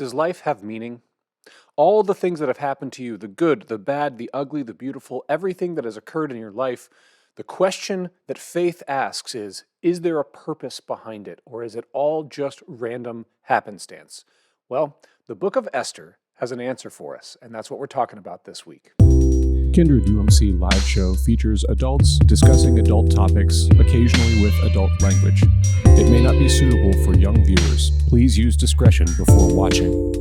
Does life have meaning? All the things that have happened to you, the good, the bad, the ugly, the beautiful, everything that has occurred in your life, the question that faith asks is there a purpose behind it, or is it all just random happenstance? Well, the book of Esther has an answer for us, and that's what we're talking about this week. Kindred UMC live show features adults discussing adult topics, occasionally with adult language. It may not be suitable for young viewers. Please use discretion before watching.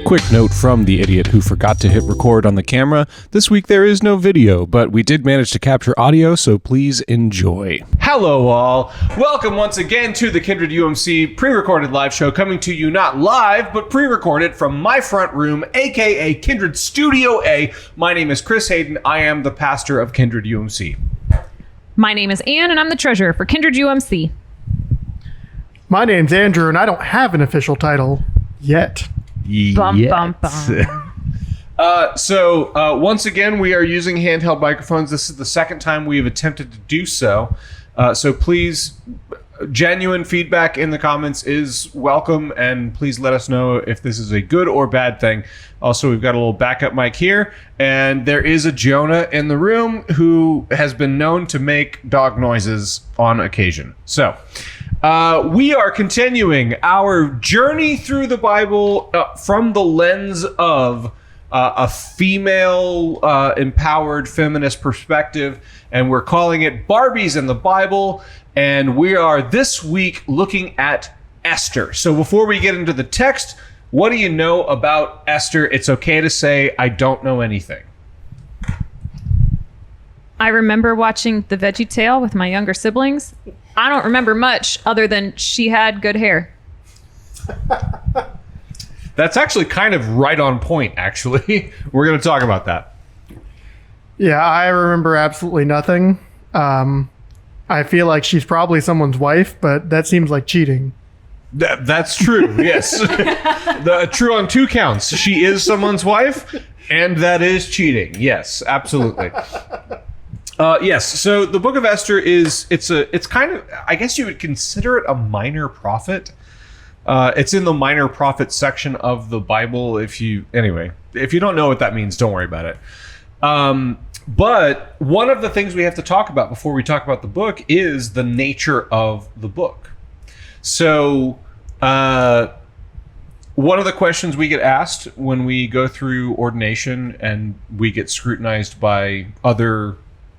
Quick note from the idiot who forgot to hit record on the camera. This week there is no video, but we did manage to capture audio, so please enjoy. Hello all. Welcome once again to the Kindred UMC pre-recorded live show, coming to you not live, but pre-recorded from my front room, aka Kindred Studio A. My name is Chris Hayden. I am the pastor of Kindred UMC. My name is Ann, and I'm the treasurer for Kindred UMC. My name's Andrew, and I don't have an official title yet. Bum, bum, bum. Once again, we are using handheld microphones. This is the second time we have attempted to do so. So please, genuine feedback in the comments is welcome, and please let us know if this is a good or bad thing. Also, we've got a little backup mic here, and there is a Jonah in the room who has been known to make dog noises on occasion. So we are continuing our journey through the Bible from the lens of a female empowered feminist perspective, and we're calling it Barbies in the Bible, and we are this week looking at Esther. So before we get into the text, what do you know about Esther? It's okay to say, I don't know anything. I remember watching The Veggie Tale with my younger siblings. I don't remember much other than she had good hair. That's actually kind of right on point, actually. We're going to talk about that. Yeah, I remember absolutely nothing. I feel like she's probably someone's wife, but that seems like cheating. That's true, yes. True on two counts. She is someone's wife, and that is cheating. Yes, absolutely. Yes, so the book of Esther it's kind of, I guess you would consider it a minor prophet. It's in the minor prophet section of the Bible. If you don't know what that means, don't worry about it. But one of the things we have to talk about before we talk about the book is the nature of the book. So one of the questions we get asked when we go through ordination and we get scrutinized by other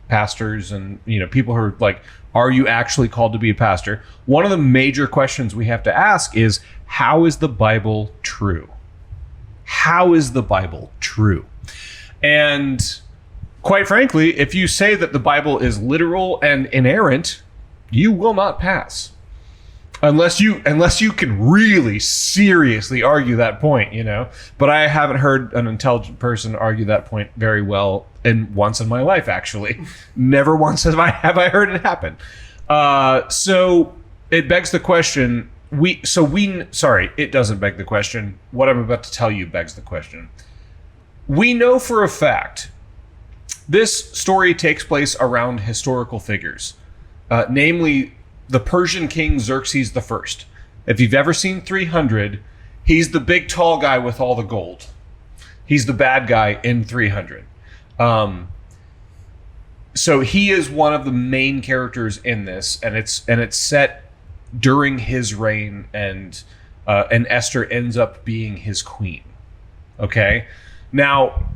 pastors and people who are like, are you actually called to be a pastor? One of the major questions we have to ask is, how is the Bible true? How is the Bible true? And quite frankly, if you say that the Bible is literal and inerrant, you will not pass. Unless you can really seriously argue that point, But I haven't heard an intelligent person argue that point very well once in my life, actually. Never once have I heard it happen. So it begs the question. It doesn't beg the question. What I'm about to tell you begs the question. We know for a fact this story takes place around historical figures, namely the Persian king Xerxes the First. If you've ever seen 300, he's the big tall guy with all the gold. He's the bad guy in 300. So he is one of the main characters in this, and it's set during his reign, and Esther ends up being his queen. Okay, now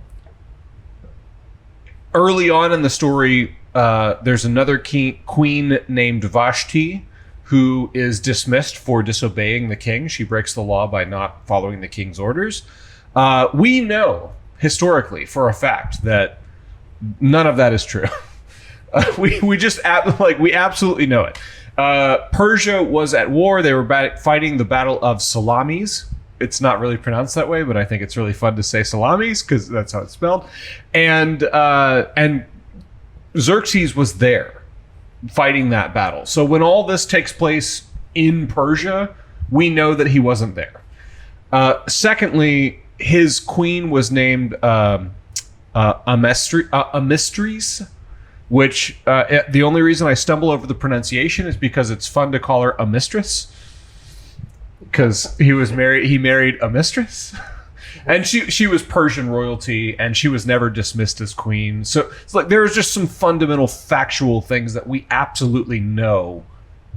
early on in the story, there's another queen named Vashti who is dismissed for disobeying the king. She breaks the law by not following the king's orders. We know historically for a fact that none of that is true. We absolutely know it. Persia was at war. They were fighting the Battle of Salamis. It's not really pronounced that way, but I think it's really fun to say Salamis because that's how it's spelled. And Xerxes was there fighting that battle. So when all this takes place in Persia, we know that he wasn't there. Secondly, his queen was named Amistris, which the only reason I stumble over the pronunciation is because it's fun to call her a mistress. because he married a mistress. And she was Persian royalty, and she was never dismissed as queen. So it's like there's just some fundamental factual things that we absolutely know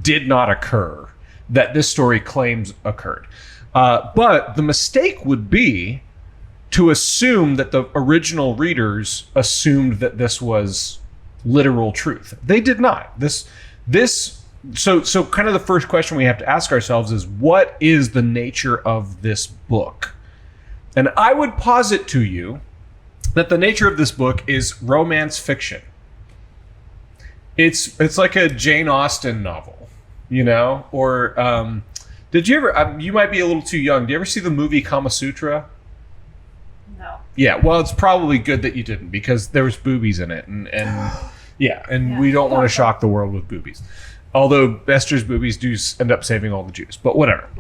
did not occur that this story claims occurred. But the mistake would be to assume that the original readers assumed that this was literal truth. They did not. So kind of the first question we have to ask ourselves is, what is the nature of this book? And I would posit to you that the nature of this book is romance fiction. It's like a Jane Austen novel, you know? Or did you ever? You might be a little too young. Did you ever see the movie Kama Sutra? No. Yeah. Well, it's probably good that you didn't, because there was boobies in it, and yeah, and we don't want to shock the world with boobies. Although Esther's boobies do end up saving all the Jews, but whatever.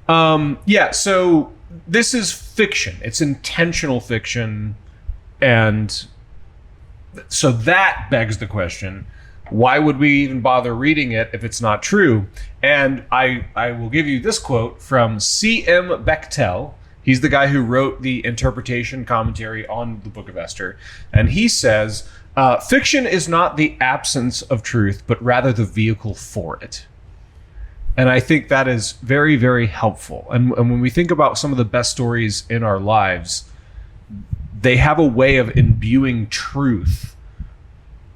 Yeah. So this is fiction. It's intentional fiction. And so that begs the question, why would we even bother reading it if it's not true? And I will give you this quote from C.M. Bechtel. He's the guy who wrote the interpretation commentary on the Book of Esther. And he says, fiction is not the absence of truth, but rather the vehicle for it. And I think that is very, very helpful. And when we think about some of the best stories in our lives, they have a way of imbuing truth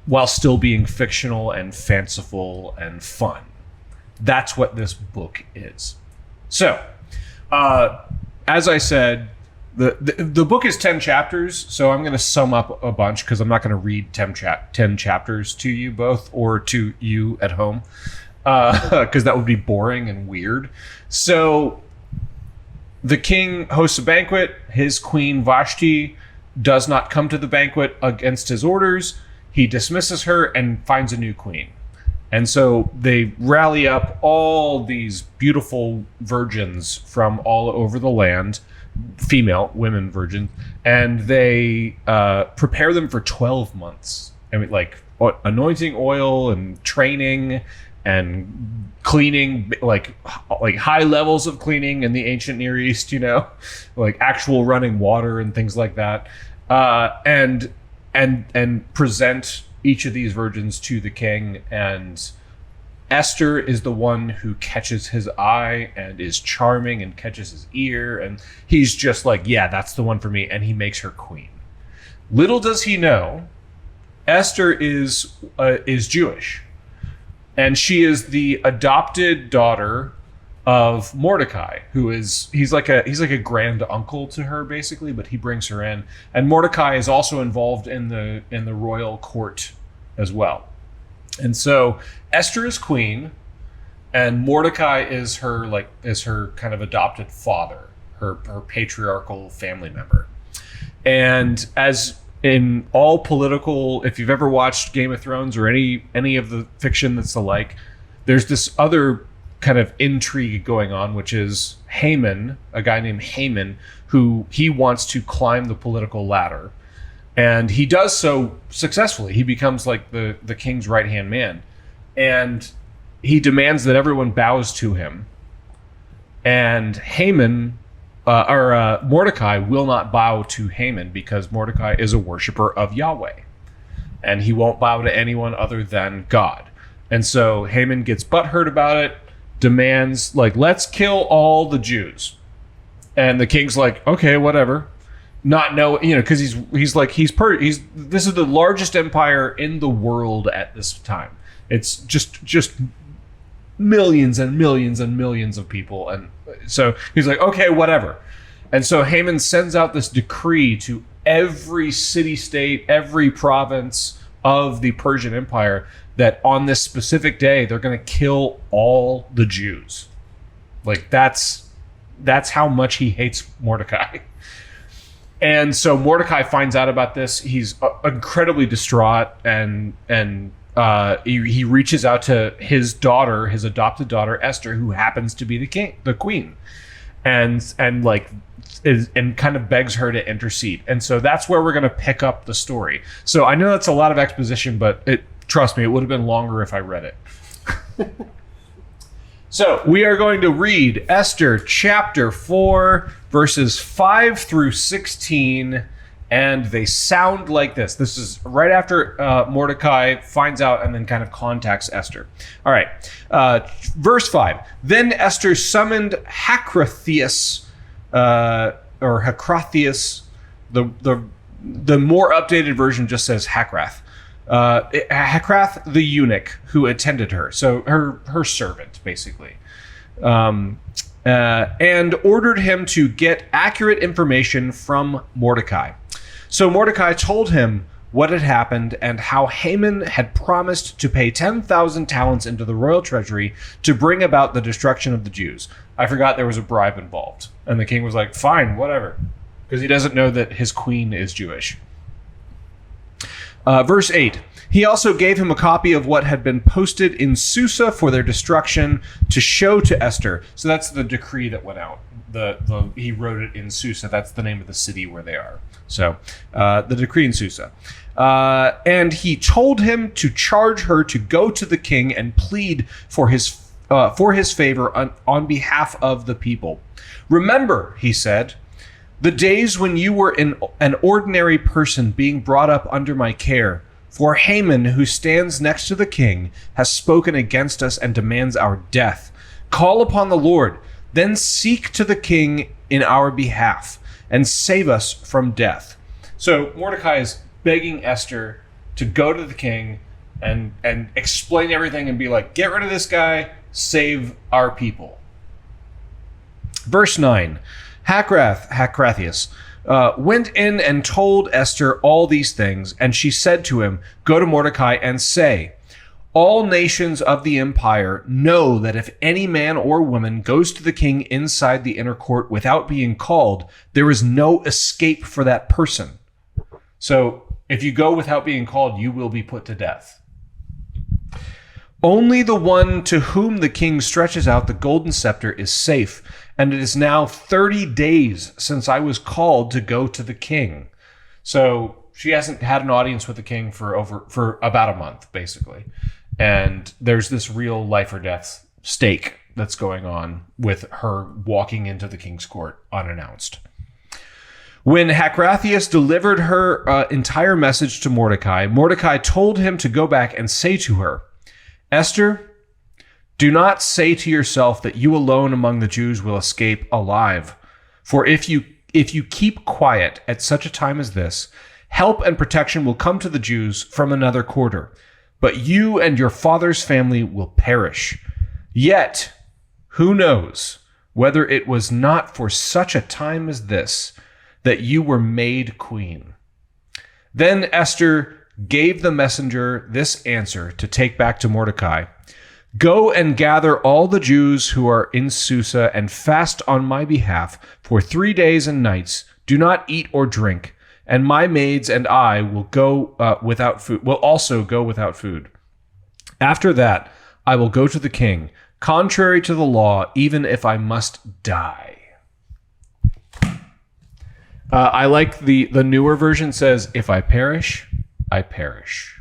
while still being fictional and fanciful and fun. That's what this book is. So, as I said, the book is 10 chapters, so I'm going to sum up a bunch because I'm not going to read 10 chapters to you both or to you at home. Because that would be boring and weird. So the king hosts a banquet. His queen Vashti does not come to the banquet against his orders. He dismisses her and finds a new queen. And so they rally up all these beautiful virgins from all over the land, women virgins, and they prepare them for 12 months. I mean, like anointing oil and training and cleaning, like high levels of cleaning in the ancient Near East, you know, like actual running water and things like that, and present each of these virgins to the king. And Esther is the one who catches his eye and is charming and catches his ear, and he's just like, yeah, that's the one for me, and he makes her queen. Little does he know, Esther is Jewish. And she is the adopted daughter of Mordecai, he's like a grand uncle to her basically, but he brings her in. And Mordecai is also involved in the royal court as well. And so Esther is queen, and Mordecai is her kind of adopted father, her patriarchal family member. And as in all political, if you've ever watched Game of Thrones or any of the fiction that's alike, there's this other kind of intrigue going on, which is Haman, a guy named Haman, who he wants to climb the political ladder. And he does so successfully. He becomes like the king's right-hand man. And he demands that everyone bows to him. And Mordecai will not bow to Haman because Mordecai is a worshiper of Yahweh. And he won't bow to anyone other than God. And so Haman gets butthurt about it, demands, like, let's kill all the Jews. And the king's like, okay, whatever. Not know, you know, because this is the largest empire in the world at this time. It's just millions and millions and millions of people. And so he's like, okay, whatever. And so Haman sends out this decree to every city-state, every province of the Persian Empire that on this specific day, they're going to kill all the Jews. Like, that's how much he hates Mordecai. And so Mordecai finds out about this. He's incredibly distraught, and he reaches out to his adopted daughter Esther, who happens to be the queen, and kind of begs her to intercede. And so that's where we're going to pick up the story. So I know that's a lot of exposition, but trust me, it would have been longer if I read it. So we are going to read Esther chapter 4, verses 5 through 16, and they sound like this. This is right after Mordecai finds out and then kind of contacts Esther. All right, verse 5. Then Esther summoned Hacrathias, the more updated version just says Hakrath. Hakrath the eunuch who attended her, so her servant basically, and ordered him to get accurate information from Mordecai. So Mordecai told him what had happened and how Haman had promised to pay 10,000 talents into the royal treasury to bring about the destruction of the Jews. I forgot there was a bribe involved, and the king was like, fine, whatever, because he doesn't know that his queen is Jewish. Verse 8, he also gave him a copy of what had been posted in Susa for their destruction to show to Esther. So that's the decree that went out. He wrote it in Susa. That's the name of the city where they are. So the decree in Susa. And he told him to charge her to go to the king and plead for his favor on behalf of the people. Remember, he said, the days when you were an ordinary person being brought up under my care. For Haman, who stands next to the king, has spoken against us and demands our death. Call upon the Lord, then seek to the king in our behalf, and save us from death. So Mordecai is begging Esther to go to the king and explain everything and be like, get rid of this guy, save our people. Verse 9. Hacrathias, went in and told Esther all these things, and she said to him, go to Mordecai and say, all nations of the empire know that if any man or woman goes to the king inside the inner court without being called, there is no escape for that person. So if you go without being called, you will be put to death. Only the one to whom the king stretches out the golden scepter is safe, and it is now 30 days since I was called to go to the king. So she hasn't had an audience with the king for about a month, basically. And there's this real life or death stake that's going on with her walking into the king's court unannounced. When Hacrathias delivered her entire message to Mordecai, Mordecai told him to go back and say to her, Esther, do not say to yourself that you alone among the Jews will escape alive. For if you keep quiet at such a time as this, help and protection will come to the Jews from another quarter, but you and your father's family will perish. Yet, who knows whether it was not for such a time as this that you were made queen. Then Esther gave the messenger this answer to take back to Mordecai. Go and gather all the Jews who are in Susa and fast on my behalf for 3 days and nights. Do not eat or drink, and my maids and I will go without food. Will also go without food. After that, I will go to the king, contrary to the law, even if I must die. I like the newer version says, if I perish, I perish.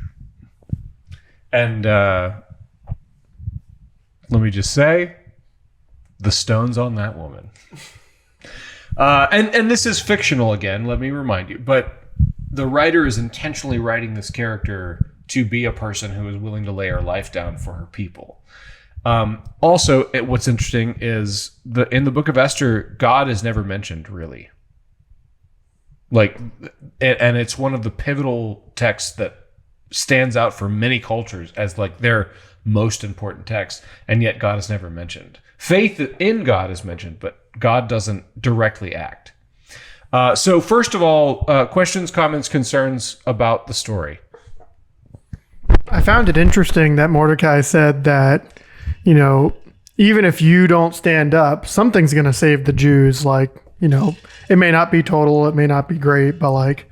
And let me just say, the stone's on that woman. And this is fictional again, let me remind you. But the writer is intentionally writing this character to be a person who is willing to lay her life down for her people. Also, what's interesting is in the book of Esther, God is never mentioned, really. And it's one of the pivotal texts that stands out for many cultures as like their most important text, and yet God is never mentioned. Faith in God is mentioned, but God doesn't directly act. So first of all, questions, comments, concerns about the story. I found it interesting that Mordecai said that, even if you don't stand up, something's going to save the Jews. It may not be total, it may not be great, but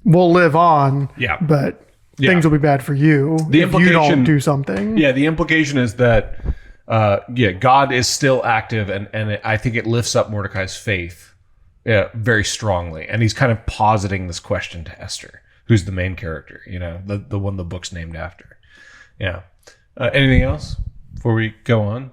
we'll live on. Yeah. But things will be bad for you if you don't do something. Yeah, the implication is that, God is still active, and I think it lifts up Mordecai's faith very strongly. And he's kind of positing this question to Esther, who's the main character, the one the book's named after. Yeah. Anything else before we go on?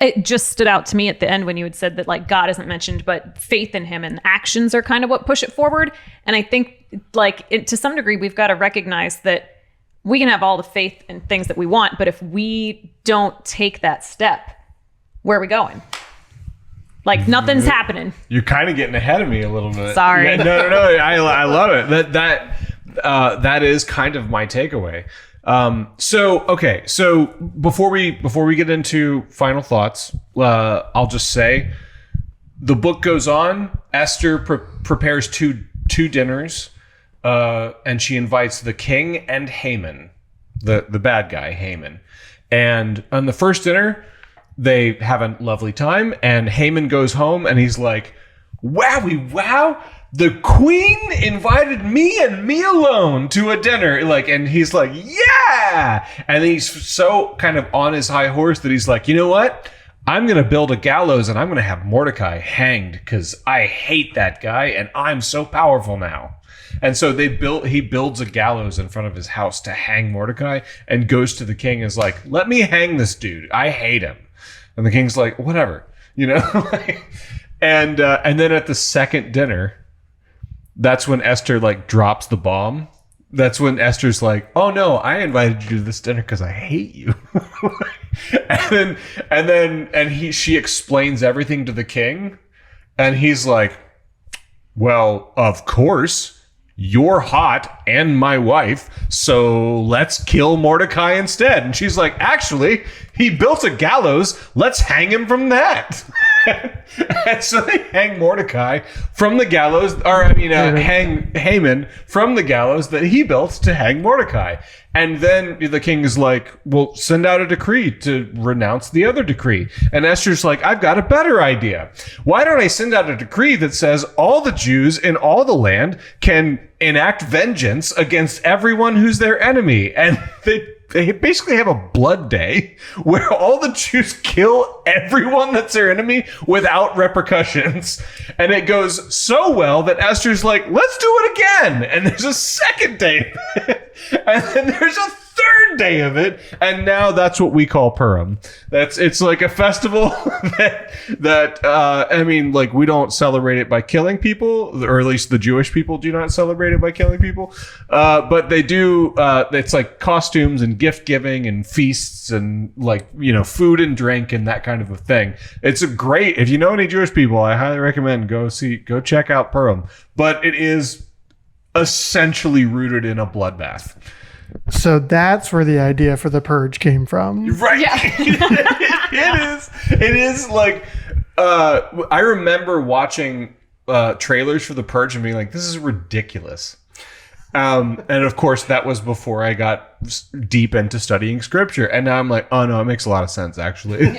It just stood out to me at the end when you had said that like God isn't mentioned, but faith in him and actions are kind of what push it forward. And I think to some degree, we've got to recognize that we can have all the faith in things that we want, but if we don't take that step, where are we going? Like nothing's happening. You're kind of getting ahead of me a little bit. Sorry. Yeah, no. I love it. That is kind of my takeaway. So before we get into final thoughts, I'll just say the book goes on. Esther prepares two dinners, and she invites the king and Haman, the bad guy Haman. And on the first dinner, they have a lovely time, and Haman goes home and he's like, "Wowie wow! The queen invited me and me alone to a dinner." And he's like, "Yeah!" And he's so kind of on his high horse that he's like, "You know what? I'm going to build a gallows and I'm going to have Mordecai hanged because I hate that guy and I'm so powerful now." And so he builds a gallows in front of his house to hang Mordecai and goes to the king and is like, "Let me hang this dude. I hate him." And the king's like, "Whatever," and then at the second dinner, that's when Esther drops the bomb. That's when Esther's like, "Oh no, I invited you to this dinner because I hate you." She explains everything to the king, and he's like, "Well, of course, you're hot and my wife, so let's kill Mordecai instead." And she's like, "Actually, he built a gallows. Let's hang him from that." And so they hang Mordecai from the gallows, hang Haman from the gallows that he built to hang Mordecai. And then the king is like, "Well, send out a decree to renounce the other decree." And Esther's like, "I've got a better idea. Why don't I send out a decree that says all the Jews in all the land can enact vengeance against everyone who's their enemy?" And they basically have a blood day where all the Jews kill everyone that's their enemy without repercussions. And it goes so well that Esther's like, "Let's do it again." And there's a second day. And then there's a third day of it. And now that's what we call Purim. It's like a festival that we don't celebrate it by killing people, or at least the Jewish people do not celebrate it by killing people. But they do, it's like costumes and gift giving and feasts and food and drink and that kind of a thing. It's a great, if you know any Jewish people, I highly recommend go check out Purim. But it is essentially rooted in a bloodbath. So that's where the idea for the purge came from. Right. Yeah. It is like, I remember watching trailers for the purge and being like, "This is ridiculous." And of course that was before I got deep into studying scripture. And now I'm like, "Oh no, it makes a lot of sense actually."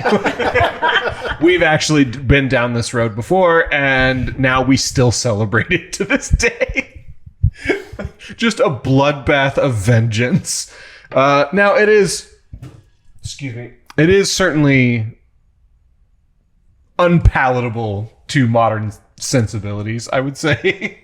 We've actually been down this road before and now we still celebrate it to this day. Just a bloodbath of vengeance. Now it is certainly unpalatable to modern sensibilities, I would say,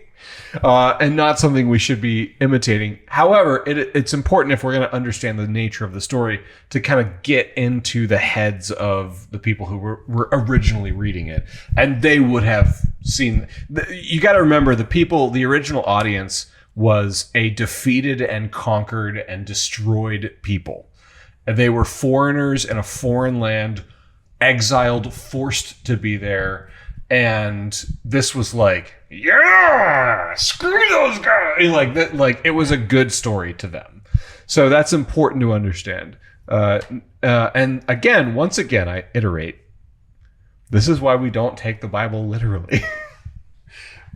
and not something we should be imitating. However, it's important, if we're going to understand the nature of the story, to kind of get into the heads of the people who were originally reading it, and they would have seen. You got to remember, the original audience was a defeated and conquered and destroyed people. They were foreigners in a foreign land, exiled, forced to be there. And this was like, "Yeah, screw those guys." Like it was a good story to them. So that's important to understand. And once again, I iterate, this is why we don't take the Bible literally.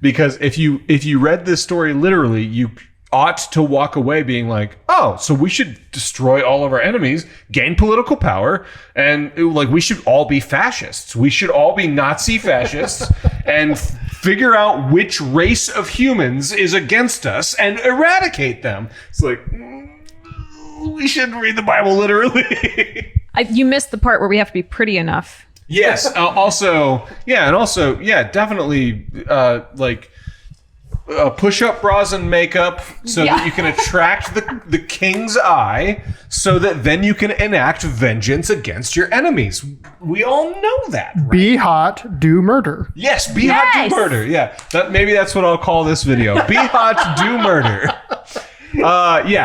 Because if you read this story literally, you ought to walk away being like, "Oh, so we should destroy all of our enemies, gain political power, and we should all be fascists. We should all be Nazi fascists and figure out which race of humans is against us and eradicate them." It's like, we shouldn't read the Bible literally. You missed the part where we have to be pretty enough. Yes. Definitely. push-up bras and makeup so that you can attract the king's eye, so that then you can enact vengeance against your enemies. We all know that, right? Be hot, do murder. Yes, be hot, do murder. Yeah, maybe that's what I'll call this video. Be hot, do murder.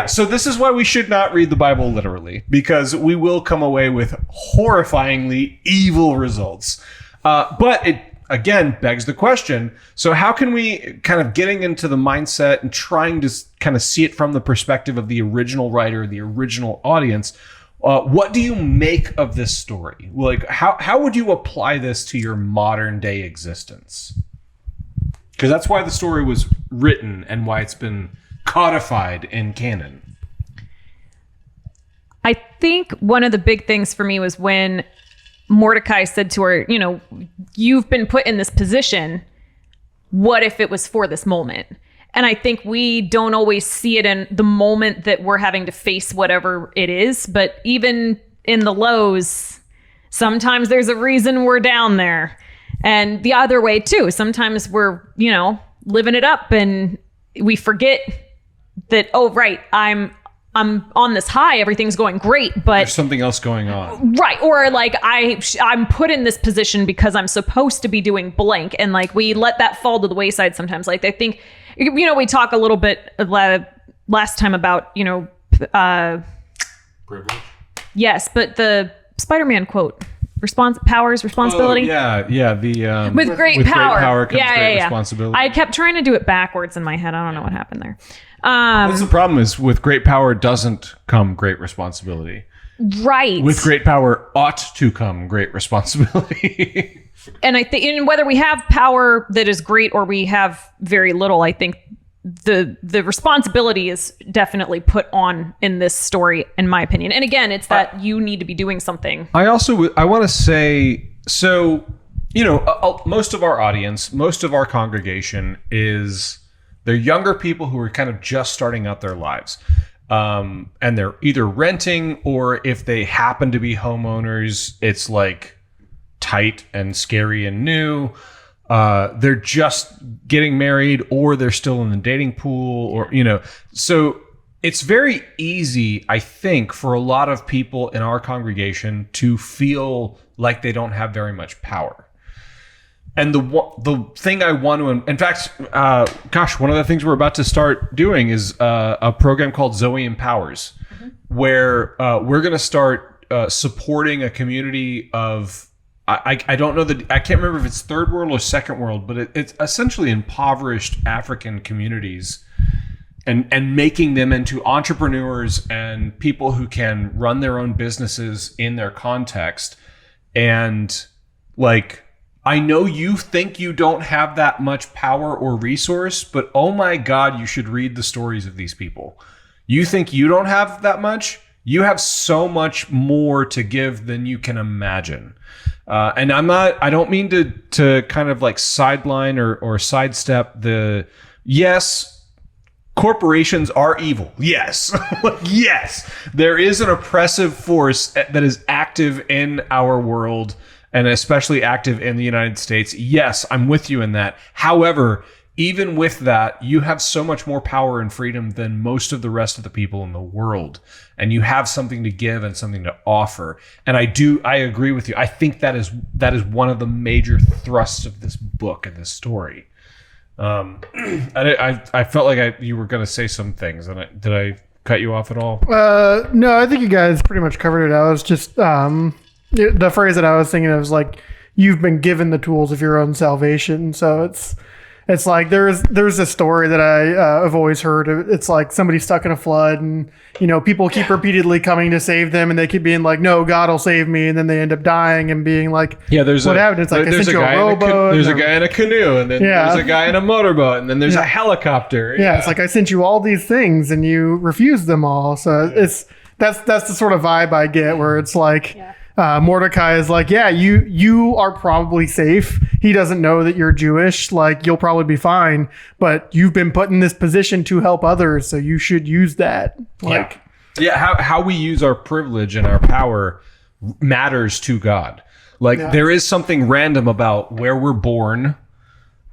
So this is why we should not read the Bible literally, because we will come away with horrifyingly evil results. But it, again, begs the question, so how can we, kind of getting into the mindset and trying to kind of see it from the perspective of the original writer, the original audience, what do you make of this story? Like, how would you apply this to your modern day existence? Because that's why the story was written and why it's been codified in canon. I think one of the big things for me was when Mordecai said to her, you've been put in this position. What if it was for this moment? And I think we don't always see it in the moment that we're having to face whatever it is. But even in the lows, sometimes there's a reason we're down there. And the other way too. Sometimes we're, living it up and we forget that, oh, right, I'm on this high, everything's going great, but there's something else going on. Right. Or like I'm put in this position because I'm supposed to be doing blank. And like we let that fall to the wayside sometimes. Like I think, we talk a little bit last time about, Privilege. Yes, but the Spider-Man quote, responsibility. Oh, yeah. The with great power comes great responsibility. I kept trying to do it backwards in my head. I don't know what happened there. That's the problem, is with great power doesn't come great responsibility. Right. With great power ought to come great responsibility. And I think, and whether we have power that is great or we have very little, I think the responsibility is definitely put on in this story, in my opinion. And again, it's that you need to be doing something. I want to say, so, most of our audience, most of our congregation they're younger people who are kind of just starting out their lives. And they're either renting, or if they happen to be homeowners, it's like tight and scary and new. They're just getting married, or they're still in the dating pool, or, so it's very easy, I think, for a lot of people in our congregation to feel like they don't have very much power. And the thing I want to, in fact, one of the things we're about to start doing is a program called Zoe Empowers, where we're going to start supporting a community of, I don't know I can't remember if it's third world or second world, but it's essentially impoverished African communities, and making them into entrepreneurs and people who can run their own businesses in their context. And like, I know you think you don't have that much power or resource, but oh my God, you should read the stories of these people. You think you don't have that much? You have so much more to give than you can imagine. And I don't mean to kind of like sideline or sidestep yes, corporations are evil. Yes. Yes. There is an oppressive force that is active in our world, and especially active in the United States. Yes, I'm with you in that. However, even with that, you have so much more power and freedom than most of the rest of the people in the world. And you have something to give and something to offer. And I agree with you. I think that is one of the major thrusts of this book and this story. I felt like you were going to say some things. And did I cut you off at all? No, I think you guys pretty much covered it. I was just, the phrase that I was thinking of was like, you've been given the tools of your own salvation. So it's like there's a story that I've always heard. It's like somebody stuck in a flood, and people keep repeatedly coming to save them, and they keep being like, "No, God will save me," and then they end up dying and being like, "Yeah, what happened?" It's like, there's a guy in a canoe, and then there's a guy in a motorboat, and then there's a helicopter. Yeah, it's like, I sent you all these things, and you refused them all. So that's the sort of vibe I get, where it's like. Yeah. Mordecai is like, yeah, you are probably safe. He doesn't know that you're Jewish. Like, you'll probably be fine, but you've been put in this position to help others, so you should use that. Like, how we use our privilege and our power matters to God. Like, there is something random about where we're born,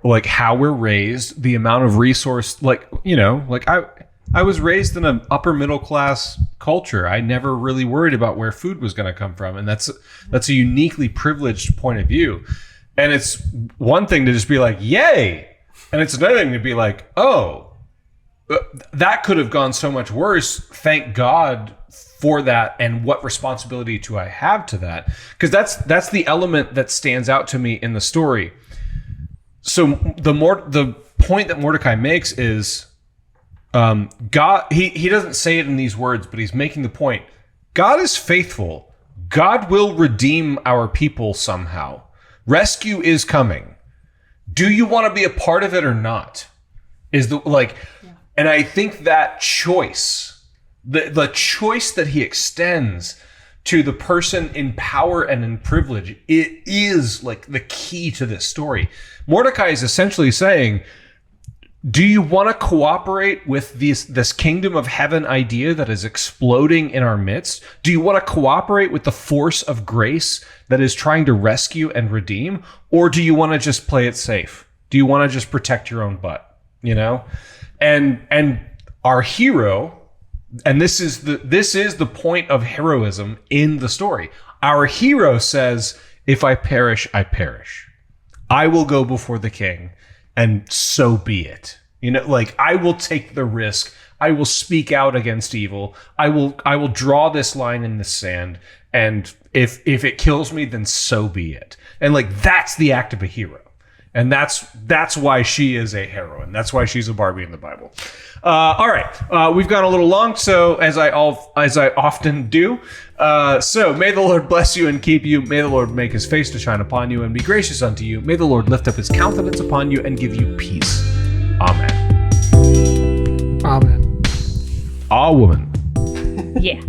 like how we're raised, the amount of resource, like, you know, like I was raised in an upper middle class culture. I never really worried about where food was going to come from. And that's a uniquely privileged point of view. And it's one thing to just be like, yay. And it's another thing to be like, oh, that could have gone so much worse. Thank God for that. And what responsibility do I have to that? Because that's the element that stands out to me in the story. So the point that Mordecai makes is, God, he doesn't say it in these words, but he's making the point. God is faithful. God will redeem our people somehow. Rescue is coming. Do you want to be a part of it or not? And I think that choice, the choice that he extends to the person in power and in privilege, it is like the key to this story. Mordecai is essentially saying, do you want to cooperate with this kingdom of heaven idea that is exploding in our midst? Do you want to cooperate with the force of grace that is trying to rescue and redeem? Or do you want to just play it safe? Do you want to just protect your own butt? You know? And our hero, and this is the point of heroism in the story. Our hero says, if I perish, I perish. I will go before the king. And so be it. You know, like, I will take the risk. I will speak out against evil. I will draw this line in the sand. And if it kills me, then so be it. And like, that's the act of a hero. And that's why she is a heroine. That's why she's a Barbie in the Bible. All right, we've gone a little long, so as I often do. So may the Lord bless you and keep you. May the Lord make his face to shine upon you and be gracious unto you. May the Lord lift up his countenance upon you and give you peace. Amen. Amen. Ah, woman. Yeah.